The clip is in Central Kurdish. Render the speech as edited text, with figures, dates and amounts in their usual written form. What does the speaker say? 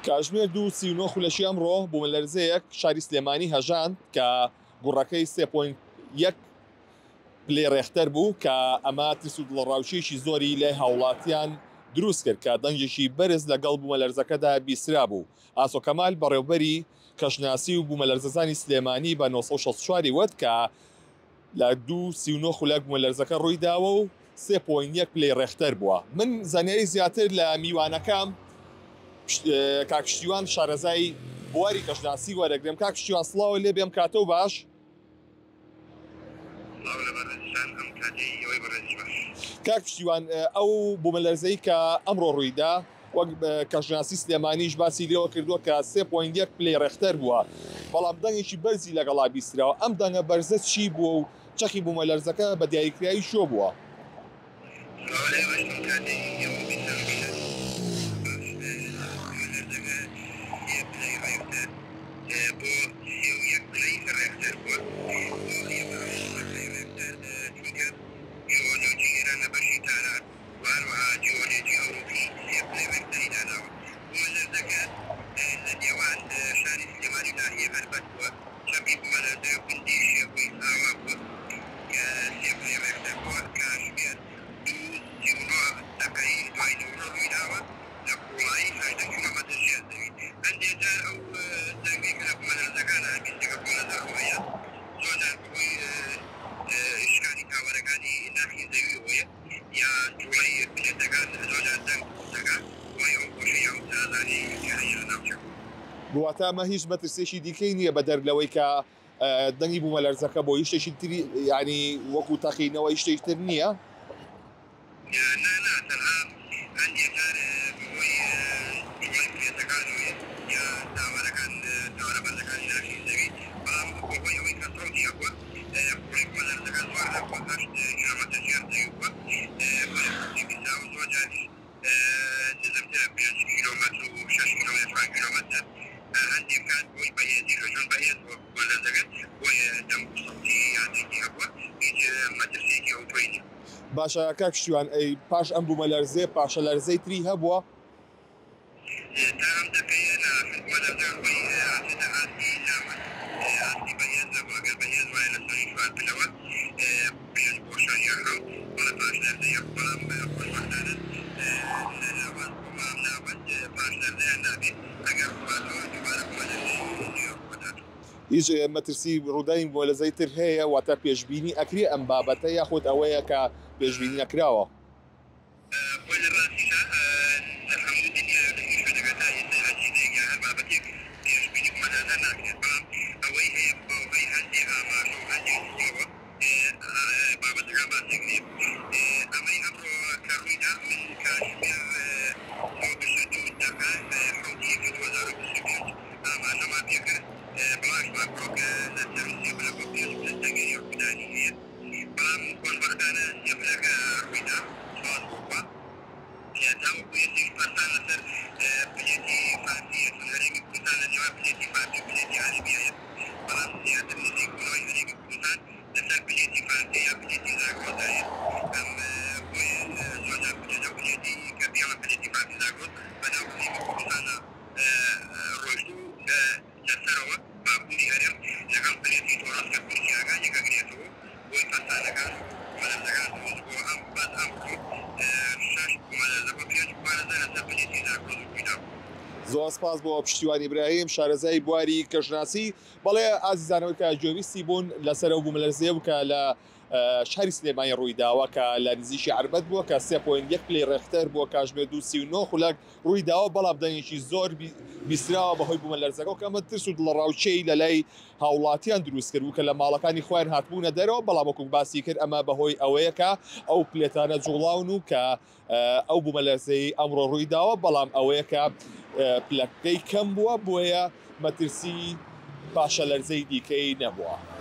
کاتژمێر 2:39 خولەشی ئەمڕۆ بوومەلەرزەیەک شاری سلێمانی هەژاند کە گوڕەکەی 3.1 پلێ ڕێختەر بوو کە ئەمە ترس و دڵڕاوچێکی زۆری لای هاوڵاتیان دروست کرد کە دەنجێکی بەرز لەگەڵ بوومەلەرزەکەدا بیسرا بوو. ئاسۆ کەمال بەڕێوەبەری کەژناسی و بوومەلەرزەزانی سلێمانی بە 964 وت کە لە 2:39 خولەک بوومەلەرزەکە ڕوویداوە و 3.1 پلێ ڕێختەر بووە. من زانیاری زیاتر لە میوانەکەم کاکشتیوان شارەزای بواری کەژناسی وەرەگرم. کاکشتیوان سڵاوە لێ بێم کاتە و باش. کاکشتیوان ئەو بوومەلەرزەی کە ئەمڕۆ ڕوویدا وەک کەژناسی سلێمانیش باسی لێوە کردووە کە 3.1 پلێ ڕێختەر بووە، بەڵام دەنگێکی بەرزی لەگەڵا بیستراوە. ئەم دەنگە بەرزە چی بووە و چەکی بوومەلەرزەکە بە دیاریکراوی شۆ بووە؟ بواتە ئەمە هیچ مەترسێکی دیکەی نییە بە دەرلەوەی کە دەنگی بوومەلەرزەکە بۆ هیچ شتێکی تری ینی وەکو تەقینەوەی شتێک تر نییە؟ باشە کاکشتیوان پاش ئەم بوومەلەرزێ پاشە لەرزەی تری هەبووە؟ هیچ مەترسی ڕووداوی بوومەلەرزەی تر هەیە واتە پێشبینی ئەکرێ ئەم بابەتە یاخود ئەوەیە کە پێشبینی نەکراوە؟ زۆر سپاس بۆ پشتیوانی ئیبراهیم شارەزای بواری کەژناسی. بەڵێ ئازیزانەوەی کە گوێویستی بوون لەسەر ئەو بوومەلەرزەیە بوو کە لە شاری سلێمانی ڕوویداوە کە لە نزیکی عەربەت بووە کە 3.1 پلێ ڕێختەر بووە. کاتژمێر 2:39 خولەک ڕوویداوە، بەڵام دەنگێکی زۆر بیستراوە بەهۆی بوومەلەرزەکە کە ئەمە ترس و دڵڕاوچەی لە لای هاوڵاتیان دروست کرد و کە لە ماڵەکانی خۆیان هاتبوونە دەرەوە، بەڵام وەکو باسی کرد ئەمە بەهۆی ئەوەیە کە ئەو پلێتانە جوڵاون و کە ئەو بوومەلەرزەی ئەمڕۆ ڕوویداوە، بەڵام ئەوەیە کە پلەکەی کەم بووە بۆیە مەترسی پاشە لەرزەی دیکەی نەبووە.